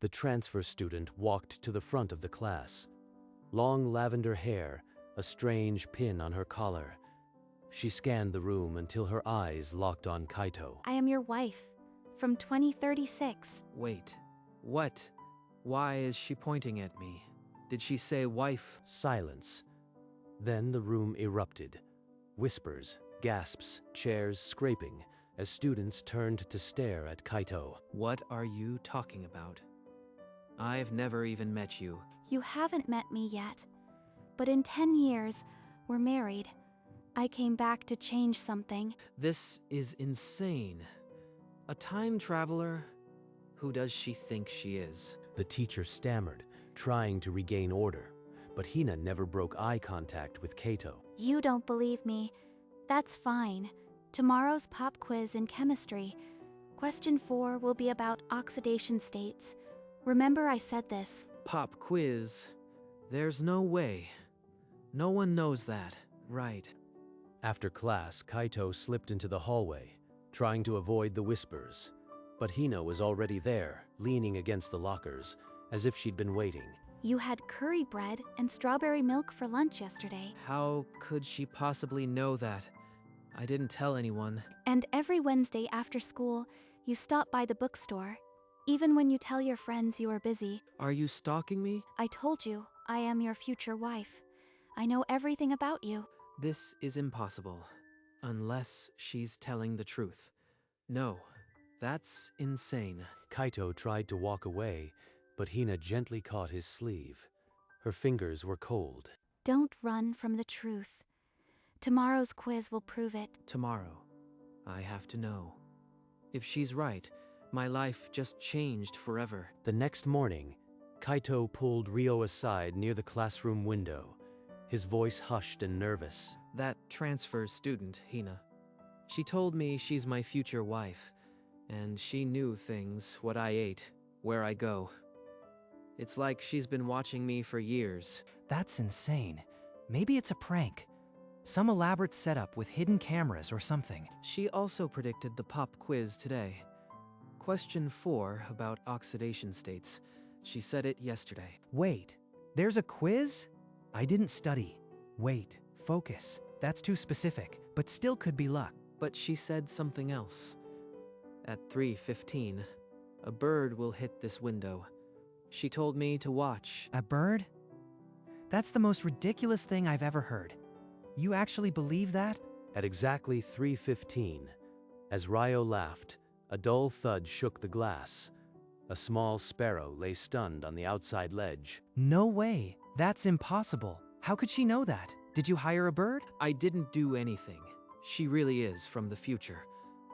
The transfer student walked to the front of the class. Long lavender hair, a strange pin on her collar. She scanned the room until her eyes locked on Kaito. I am your wife, from 2036. Wait. What? Why is she pointing at me? Did she say wife? Silence. Then the room erupted. Whispers, gasps, chairs scraping, as students turned to stare at Kaito. What are you talking about? I've never even met you. You haven't met me yet, but in 10 years, we're married. I came back to change something. This is insane. A time traveler? Who does she think she is? The teacher stammered, trying to regain order, but Hina never broke eye contact with Kaito. You don't believe me. That's fine. Tomorrow's pop quiz in chemistry. Question 4 will be about oxidation states. Remember I said this. Pop quiz? There's no way. No one knows that, right? After class, Kaito slipped into the hallway, trying to avoid the whispers. But Hina was already there, leaning against the lockers, as if she'd been waiting. You had curry bread and strawberry milk for lunch yesterday. How could she possibly know that? I didn't tell anyone. And every Wednesday after school, you stop by the bookstore, even when you tell your friends you are busy. Are you stalking me? I told you, I am your future wife. I know everything about you. This is impossible. Unless she's telling the truth. No, that's insane. Kaito tried to walk away, but Hina gently caught his sleeve. Her fingers were cold. Don't run from the truth. Tomorrow's quiz will prove it. Tomorrow. I have to know. If she's right, my life just changed forever. The next morning, Kaito pulled Ryo aside near the classroom window, his voice hushed and nervous. That transfer student, Hina. She told me she's my future wife, and she knew things, what I ate, where I go. It's like she's been watching me for years. That's insane. Maybe it's a prank. Some elaborate setup with hidden cameras or something. She also predicted the pop quiz today. Question 4 about oxidation states. She said it yesterday. Wait, there's a quiz? I didn't study. Wait, focus. That's too specific, but still could be luck. But she said something else. At 3:15, a bird will hit this window. She told me to watch. A bird? That's the most ridiculous thing I've ever heard. You actually believe that? At exactly 3:15, as Ryo laughed, a dull thud shook the glass. A small sparrow lay stunned on the outside ledge. No way. That's impossible. How could she know that? Did you hire a bird? I didn't do anything. She really is from the future.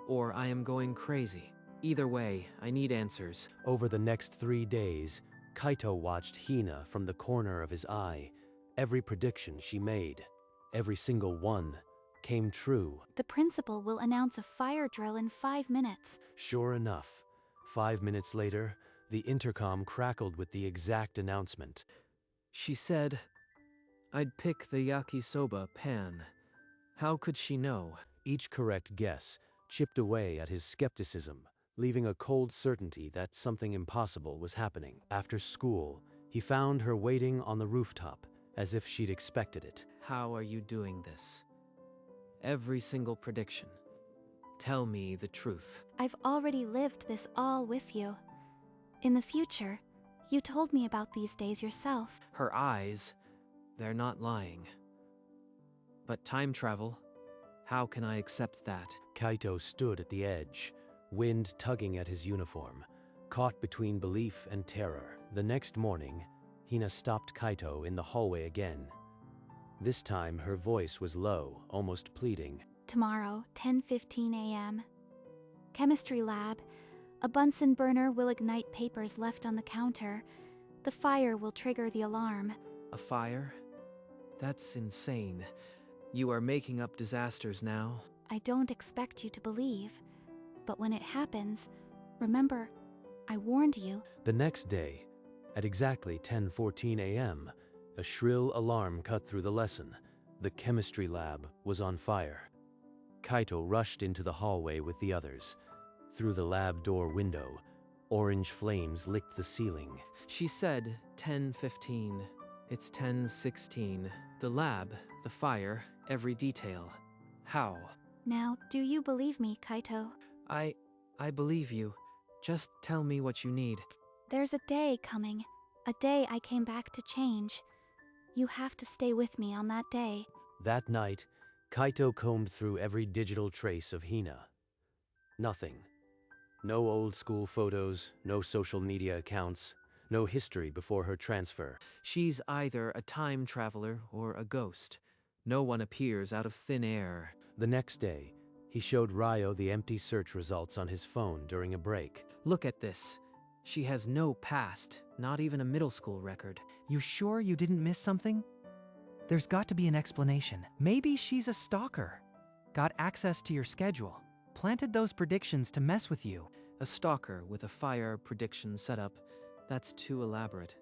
Or I am going crazy. Either way, I need answers. Over the next 3 days, Kaito watched Hina from the corner of his eye. Every prediction she made, every single one, came true. The principal will announce a fire drill in 5 minutes. Sure enough, 5 minutes later, the intercom crackled with the exact announcement. She said, I'd pick the yakisoba pan. How could she know? Each correct guess chipped away at his skepticism, leaving a cold certainty that something impossible was happening. After school, he found her waiting on the rooftop, as if she'd expected it. How are you doing this? Every single prediction. Tell me the truth. I've already lived this all with you. In the future, you told me about these days yourself. Her eyes, they're not lying. But time travel, how can I accept that? Kaito stood at the edge, wind tugging at his uniform, caught between belief and terror. The next morning, Hina stopped Kaito in the hallway again. This time, her voice was low, almost pleading. Tomorrow, 10:15 a.m. Chemistry lab. A Bunsen burner will ignite papers left on the counter. The fire will trigger the alarm. A fire? That's insane. You are making up disasters now. I don't expect you to believe, but when it happens, remember, I warned you. The next day, at exactly 10:14 a.m., a shrill alarm cut through the lesson. The chemistry lab was on fire. Kaito rushed into the hallway with the others. Through the lab door window, Orange flames licked the ceiling. She said 10:15. It's 10:16. The lab, the fire, every detail. How? Now, do you believe me, Kaito? I believe you. Just tell me what you need. There's a day coming. A day I came back to change. You have to stay with me on that day. That night, Kaito combed through every digital trace of Hina. Nothing. No old school photos, no social media accounts, no history before her transfer. She's either a time traveler or a ghost. No one appears out of thin air. The next day, he showed Ryo the empty search results on his phone during a break. Look at this. She has no past, not even a middle school record. You sure you didn't miss something? There's got to be an explanation. Maybe she's a stalker. Got access to your schedule. Planted those predictions to mess with you. A stalker with a fire prediction setup. That's too elaborate.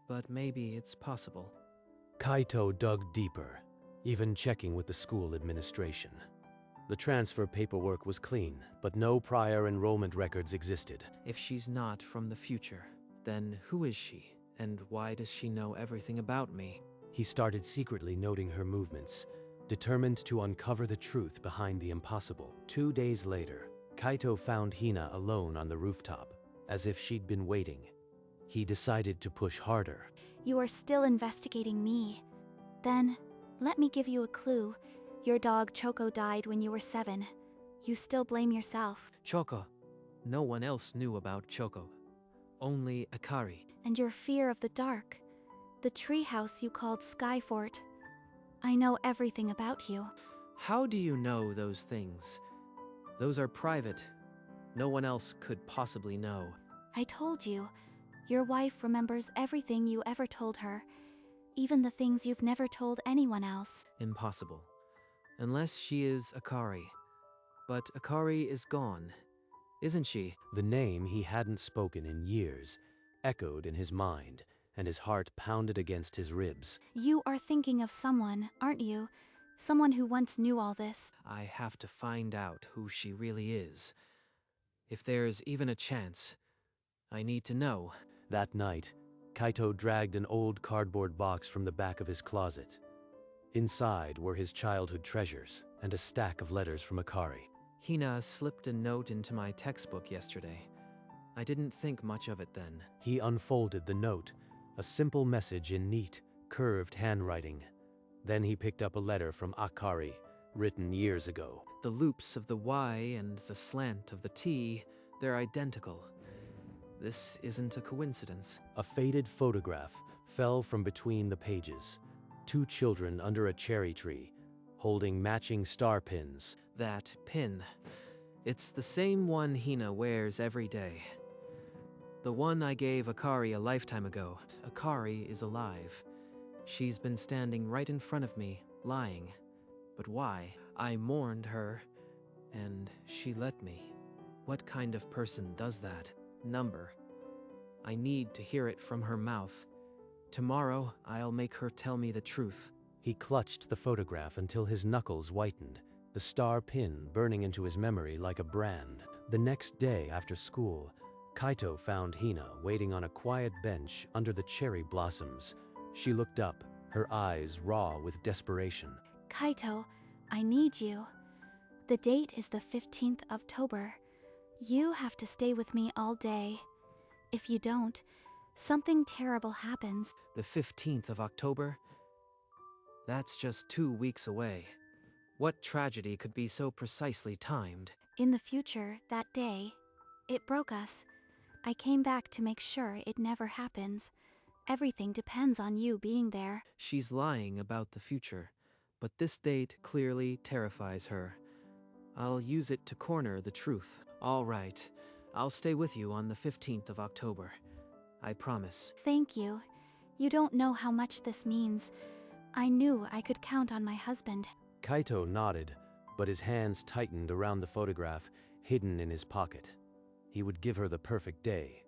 But maybe it's possible. Kaito dug deeper, even checking with the school administration. The transfer paperwork was clean, but no prior enrollment records existed. If she's not from the future, then who is she? And why does she know everything about me? He started secretly noting her movements, determined to uncover the truth behind the impossible. 2 days later, Kaito found Hina alone on the rooftop, as if she'd been waiting. He decided to push harder. You are still investigating me. Then, let me give you a clue. Your dog Choco died when you were 7. You still blame yourself. Choco. No one else knew about Choco. Only Akari. And your fear of the dark. The treehouse you called Skyfort. I know everything about you. How do you know those things? Those are private. No one else could possibly know. I told you. Your wife remembers everything you ever told her. Even the things you've never told anyone else. Impossible. Unless she is Akari. But Akari is gone, isn't she? The name he hadn't spoken in years echoed in his mind, and his heart pounded against his ribs. You are thinking of someone, aren't you? Someone who once knew all this. I have to find out who she really is. If there's even a chance, I need to know. That night, Kaito dragged an old cardboard box from the back of his closet. Inside were his childhood treasures and a stack of letters from Akari. Hina slipped a note into my textbook yesterday. I didn't think much of it then. He unfolded the note, a simple message in neat, curved handwriting. Then he picked up a letter from Akari, written years ago. The loops of the Y and the slant of the T, they're identical. This isn't a coincidence. A faded photograph fell from between the pages. 2 children under a cherry tree, holding matching star pins. That pin. It's the same one Hina wears every day. The one I gave Akari a lifetime ago. Akari is alive. She's been standing right in front of me, lying. But why? I mourned her, and she let me. What kind of person does that? Number. I need to hear it from her mouth. Tomorrow, I'll make her tell me the truth. He clutched the photograph until his knuckles whitened, the star pin burning into his memory like a brand. The next day after school, Kaito found Hina waiting on a quiet bench under the cherry blossoms. She looked up, her eyes raw with desperation. Kaito, I need you. The date is the 15th of October. You have to stay with me all day. If you don't, something terrible happens. The 15th of October? That's just 2 weeks away. What tragedy could be so precisely timed? In the future, that day, it broke us. I came back to make sure it never happens. Everything depends on you being there. She's lying about the future, but this date clearly terrifies her. I'll use it to corner the truth. All right, I'll stay with you on the 15th of October. I promise. Thank you. You don't know how much this means. I knew I could count on my husband. Kaito nodded, but his hands tightened around the photograph hidden in his pocket. He would give her the perfect day,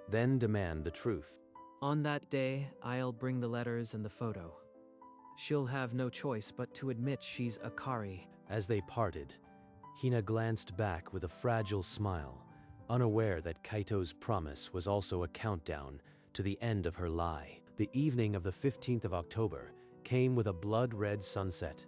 then demand the truth. On that day, I'll bring the letters and the photo. She'll have no choice but to admit she's Akari. As they parted, Hina glanced back with a fragile smile, unaware that Kaito's promise was also a countdown to the end of her lie. The evening of the 15th of October came with a blood-red sunset.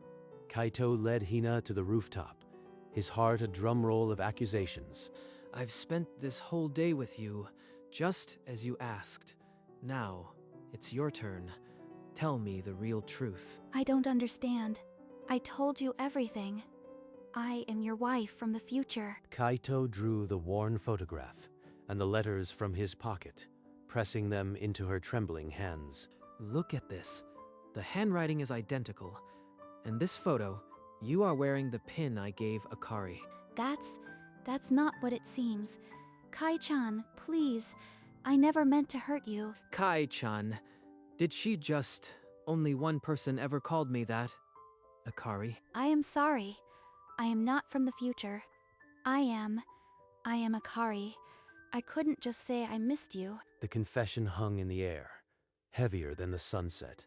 Kaito led Hina to the rooftop, his heart a drumroll of accusations. I've spent this whole day with you, just as you asked. Now, it's your turn. Tell me the real truth. I don't understand. I told you everything. I am your wife from the future. Kaito drew the worn photograph and the letters from his pocket, pressing them into her trembling hands. Look at this. The handwriting is identical. And this photo, you are wearing the pin I gave Akari. That's not what it seems. Kai-chan, please. I never meant to hurt you. Kai-chan. Did she just... Only one person ever called me that. Akari. I am sorry. I am not from the future. I am Akari. I couldn't just say I missed you. The confession hung in the air, heavier than the sunset.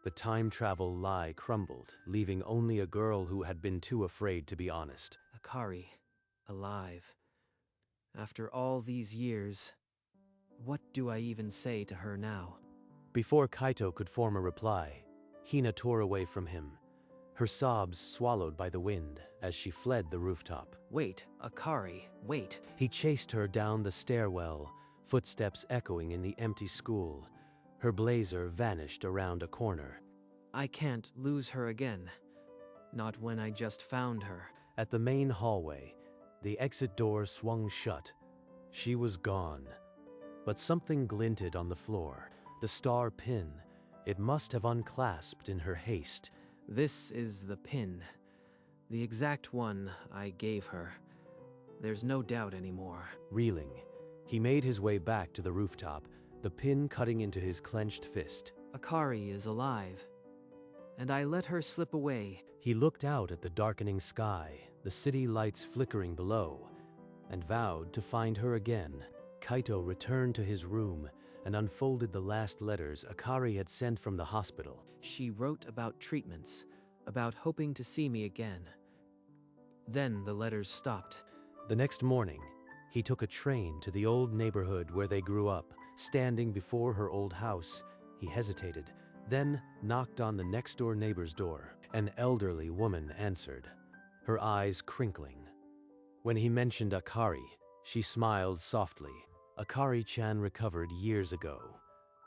The time travel lie crumbled, leaving only a girl who had been too afraid to be honest. Akari, alive. After all these years, what do I even say to her now? Before Kaito could form a reply, Hina tore away from him, her sobs swallowed by the wind as she fled the rooftop. Wait, Akari, wait. He chased her down the stairwell, footsteps echoing in the empty school. Her blazer vanished around a corner. I can't lose her again. Not when I just found her. At the main hallway, the exit door swung shut. She was gone. But something glinted on the floor. The star pin. It must have unclasped in her haste. This is the pin. The exact one I gave her. There's no doubt anymore. Reeling, he made his way back to the rooftop, the pin cutting into his clenched fist. Akari is alive. And I let her slip away. He looked out at the darkening sky, the city lights flickering below, and vowed to find her again. Kaito returned to his room and unfolded the last letters Akari had sent from the hospital. She wrote about treatments, about hoping to see me again. Then the letters stopped. The next morning, he took a train to the old neighborhood where they grew up. Standing before her old house, he hesitated, then knocked on the next-door neighbor's door. An elderly woman answered, her eyes crinkling. When he mentioned Akari, she smiled softly. Akari-chan recovered years ago.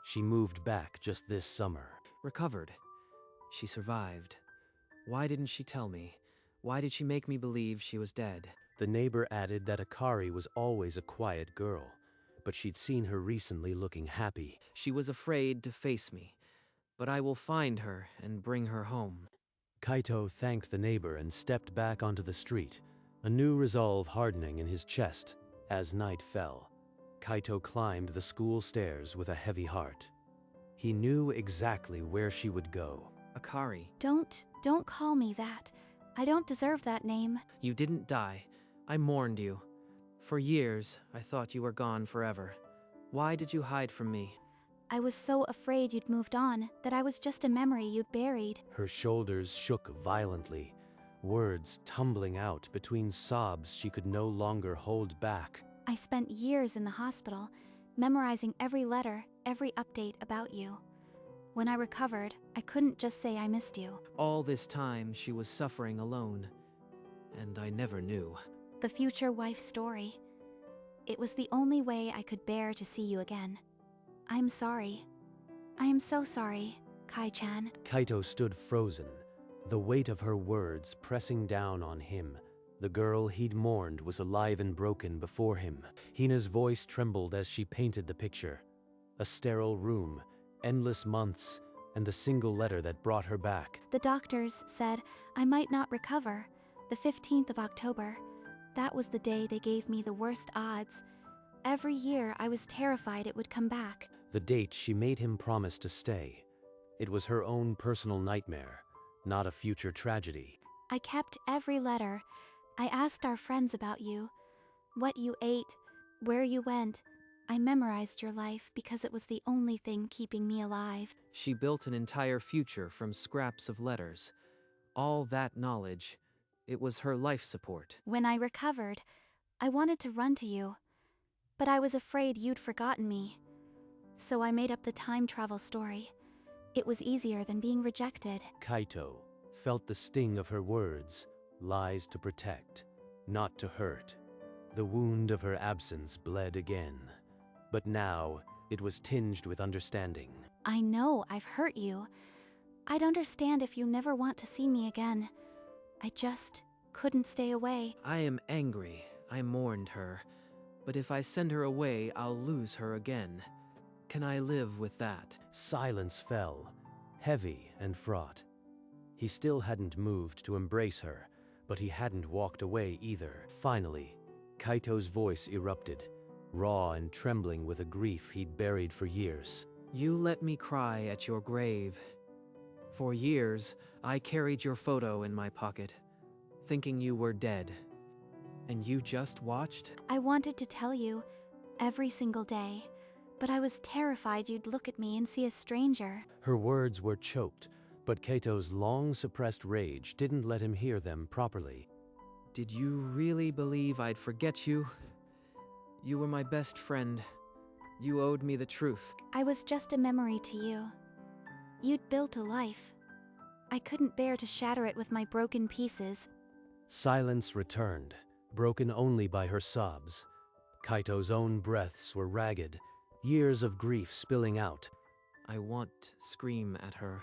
She moved back just this summer. Recovered. She survived. Why didn't she tell me? Why did she make me believe she was dead? The neighbor added that Akari was always a quiet girl, but she'd seen her recently looking happy. She was afraid to face me, but I will find her and bring her home. Kaito thanked the neighbor and stepped back onto the street, a new resolve hardening in his chest. As night fell, Kaito climbed the school stairs with a heavy heart. He knew exactly where she would go. Akari. Don't call me that. I don't deserve that name. You didn't die. I mourned you. For years, I thought you were gone forever. Why did you hide from me? I was so afraid you'd moved on, that I was just a memory you'd buried. Her shoulders shook violently, words tumbling out between sobs she could no longer hold back. I spent years in the hospital, memorizing every letter, every update about you. When I recovered, I couldn't just say I missed you. All this time, she was suffering alone. And I never knew. The future wife story. It was the only way I could bear to see you again. I'm sorry. I am so sorry, Kai-chan. Kaito stood frozen, the weight of her words pressing down on him. The girl he'd mourned was alive and broken before him. Hina's voice trembled as she painted the picture. A sterile room, endless months, and the single letter that brought her back. The doctors said I might not recover. The 15th of October. That was the day they gave me the worst odds. Every year I was terrified it would come back. The date she made him promise to stay. It was her own personal nightmare, not a future tragedy. I kept every letter. I asked our friends about you, what you ate, where you went. I memorized your life because it was the only thing keeping me alive. She built an entire future from scraps of letters. All that knowledge, it was her life support. When I recovered, I wanted to run to you. but I was afraid you'd forgotten me. So I made up the time travel story. It was easier than being rejected. Kaito felt the sting of her words, lies to protect, not to hurt. The wound of her absence bled again, but now it was tinged with understanding. I know I've hurt you. I'd understand if you never want to see me again. I just couldn't stay away. I am angry. I mourned her. But if I send her away, I'll lose her again. Can I live with that? Silence fell, heavy and fraught. He still hadn't moved to embrace her, but he hadn't walked away either. Finally, Kaito's voice erupted, raw and trembling with a grief he'd buried for years. You let me cry at your grave. For years, I carried your photo in my pocket, thinking you were dead. And you just watched? I wanted to tell you every single day, but I was terrified you'd look at me and see a stranger. Her words were choked, but Kaito's long-suppressed rage didn't let him hear them properly. Did you really believe I'd forget you? You were my best friend. You owed me the truth. I was just a memory to you. You'd built a life. I couldn't bear to shatter it with my broken pieces. Silence returned, broken only by her sobs. Kaito's own breaths were ragged, years of grief spilling out. I want to scream at her.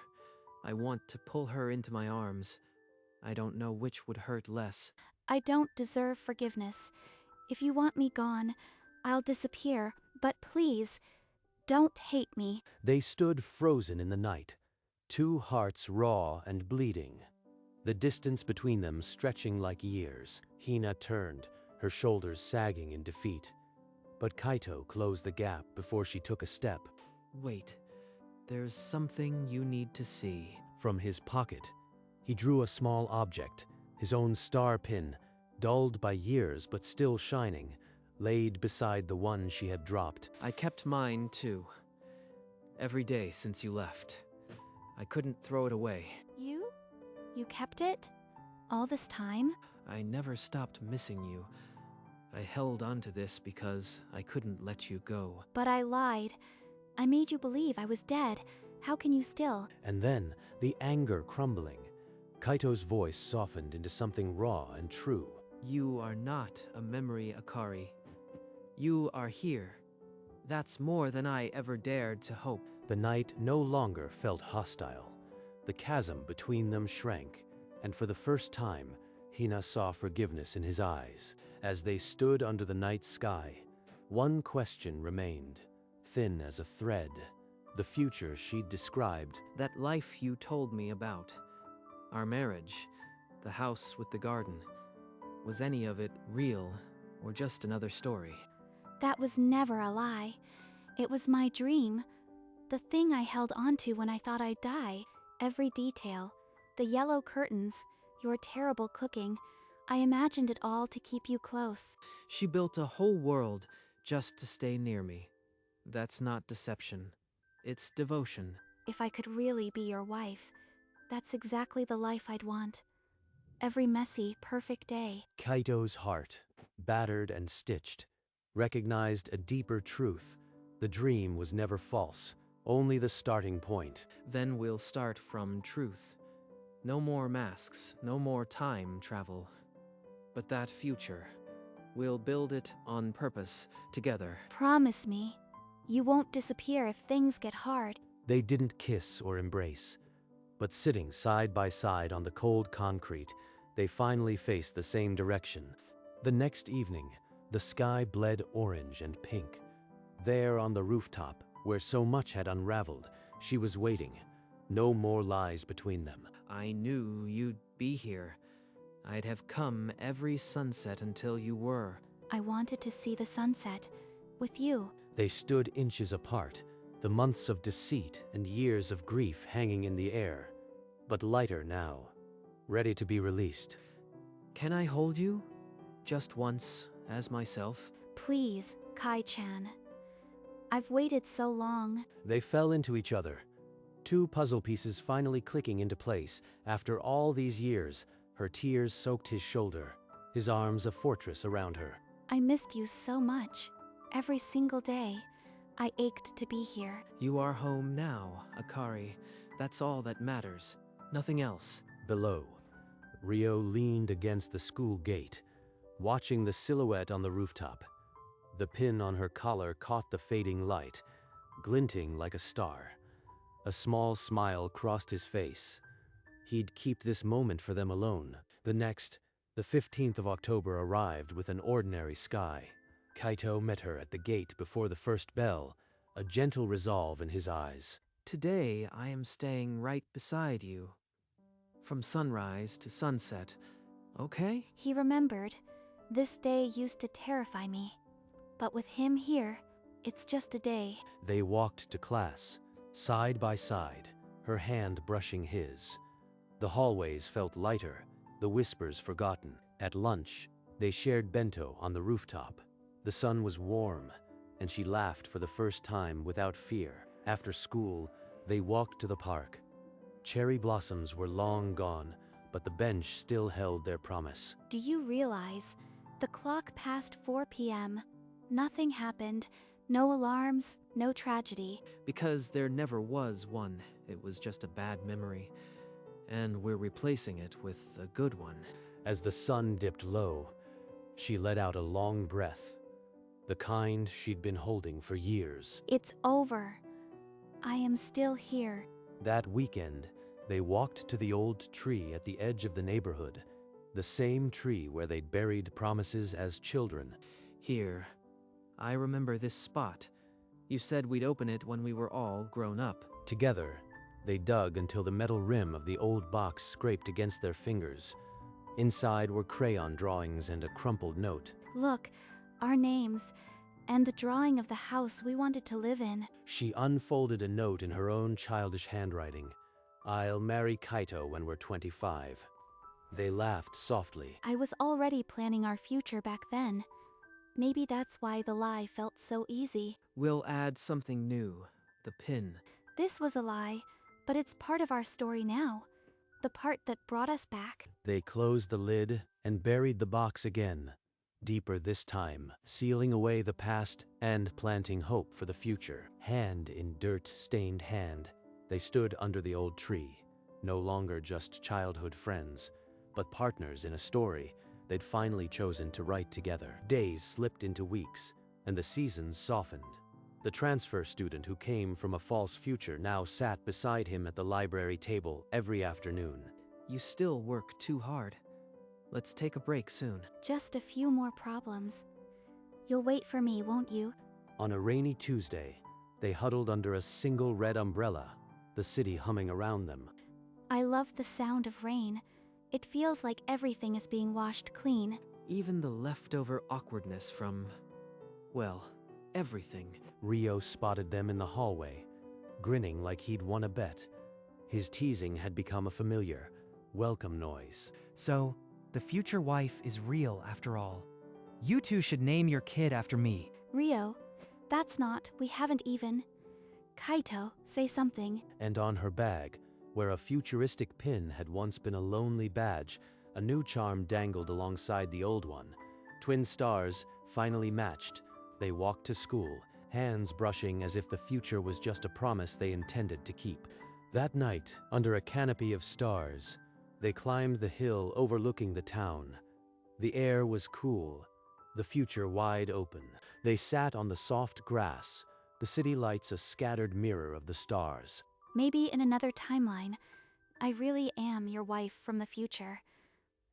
I want to pull her into my arms. I don't know which would hurt less. I don't deserve forgiveness. If you want me gone, I'll disappear, but please, don't hate me. They stood frozen in the night, two hearts raw and bleeding, the distance between them stretching like years. Hina turned, her shoulders sagging in defeat. But Kaito closed the gap before she took a step. Wait, there's something you need to see. From his pocket, he drew a small object, his own star pin, dulled by years but still shining, laid beside the one she had dropped. I kept mine too. Every day since you left. I couldn't throw it away. You kept it? All this time? I never stopped missing you. I held onto this because I couldn't let you go. But I lied. I made you believe I was dead. How can you still? And then, the anger crumbling, Kaito's voice softened into something raw and true. You are not a memory, Akari. You are here. That's more than I ever dared to hope. The night no longer felt hostile. The chasm between them shrank, and for the first time, Hina saw forgiveness in his eyes. As they stood under the night sky, one question remained, thin as a thread. The future she'd described. That life you told me about. Our marriage. The house with the garden. Was any of it real, or just another story? That was never a lie. It was my dream. The thing I held onto when I thought I'd die. Every detail. The yellow curtains. Your terrible cooking. I imagined it all to keep you close. She built a whole world just to stay near me. That's not deception. It's devotion. If I could really be your wife, that's exactly the life I'd want. Every messy, perfect day. Kaito's heart, battered and stitched, recognized a deeper truth. The dream was never false, only the starting point. Then we'll start from truth. No more masks, no more time travel. But that future, we'll build it on purpose, together. Promise me, you won't disappear if things get hard. They didn't kiss or embrace, but sitting side by side on the cold concrete, they finally faced the same direction. The next evening, the sky bled orange and pink. There on the rooftop, where so much had unraveled, she was waiting. No more lies between them. I knew you'd be here. I'd have come every sunset until you were. I wanted to see the sunset with you. They stood inches apart, the months of deceit and years of grief hanging in the air, but lighter now, ready to be released. Can I hold you? Just once, as myself? Please, Kai-chan. I've waited so long. They fell into each other, two puzzle pieces finally clicking into place. After all these years, her tears soaked his shoulder, his arms a fortress around her. I missed you so much. Every single day, I ached to be here. You are home now, Akari. That's all that matters. Nothing else. Below, Rio leaned against the school gate, watching the silhouette on the rooftop. The pin on her collar caught the fading light, glinting like a star. A small smile crossed his face. He'd keep this moment for them alone. The next, the 15th of October arrived with an ordinary sky. Kaito met her at the gate before the first bell, a gentle resolve in his eyes. Today, I am staying right beside you. From sunrise to sunset, okay? He remembered. This day used to terrify me. But with him here, it's just a day. They walked to class, side by side, her hand brushing his. The hallways felt lighter, the whispers forgotten. At lunch, they shared bento on the rooftop. The sun was warm, and she laughed for the first time without fear. After school, they walked to the park. Cherry blossoms were long gone, but the bench still held their promise. Do you realize? The clock passed 4 p.m. Nothing happened. No alarms, no tragedy. Because there never was one. It was just a bad memory. And we're replacing it with a good one. As the sun dipped low, she let out a long breath, the kind she'd been holding for years. It's over. I am still here. That weekend, they walked to the old tree at the edge of the neighborhood, the same tree where they'd buried promises as children. Here. I remember this spot. You said we'd open it when we were all grown up. Together, they dug until the metal rim of the old box scraped against their fingers. Inside were crayon drawings and a crumpled note. Look, our names, and the drawing of the house we wanted to live in. She unfolded a note in her own childish handwriting. "I'll marry Kaito when we're 25. They laughed softly. I was already planning our future back then. Maybe that's why the lie felt so easy. We'll add something new. The pin. This was a lie, but it's part of our story now. The part that brought us back. They closed the lid and buried the box again, deeper this time, sealing away the past and planting hope for the future. Hand in dirt-stained hand, they stood under the old tree, no longer just childhood friends, but partners in a story they'd finally chosen to write together. Days slipped into weeks, and the seasons softened. The transfer student who came from a false future now sat beside him at the library table every afternoon. You still work too hard. Let's take a break soon. Just a few more problems. You'll wait for me, won't you? On a rainy Tuesday, they huddled under a single red umbrella, the city humming around them. I love the sound of rain. It feels like everything is being washed clean. Even the leftover awkwardness from, well, everything. Rio spotted them in the hallway, grinning like he'd won a bet. His teasing had become a familiar, welcome noise. So, the future wife is real after all. You two should name your kid after me. Rio, that's not, we haven't even. Kaito, say something. And on her bag, where a futuristic pin had once been a lonely badge, a new charm dangled alongside the old one. Twin stars, finally matched. They walked to school, hands brushing as if the future was just a promise they intended to keep. That night, under a canopy of stars, they climbed the hill overlooking the town. The air was cool, the future wide open. They sat on the soft grass, the city lights a scattered mirror of the stars. Maybe in another timeline, I really am your wife from the future.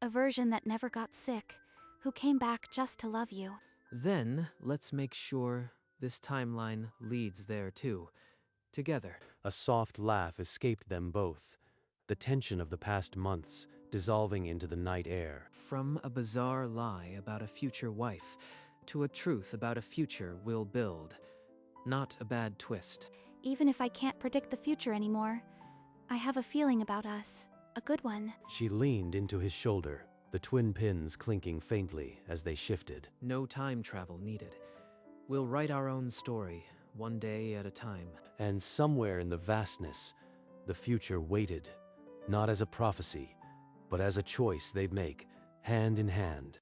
A version that never got sick, who came back just to love you. Then, let's make sure this timeline leads there too. Together. A soft laugh escaped them both, the tension of the past months dissolving into the night air. From a bizarre lie about a future wife to a truth about a future we'll build. Not a bad twist. Even if I can't predict the future anymore, I have a feeling about us. A good one. She leaned into his shoulder, the twin pins clinking faintly as they shifted. No time travel needed. We'll write our own story, one day at a time. And somewhere in the vastness, the future waited, not as a prophecy, but as a choice they'd make, hand in hand.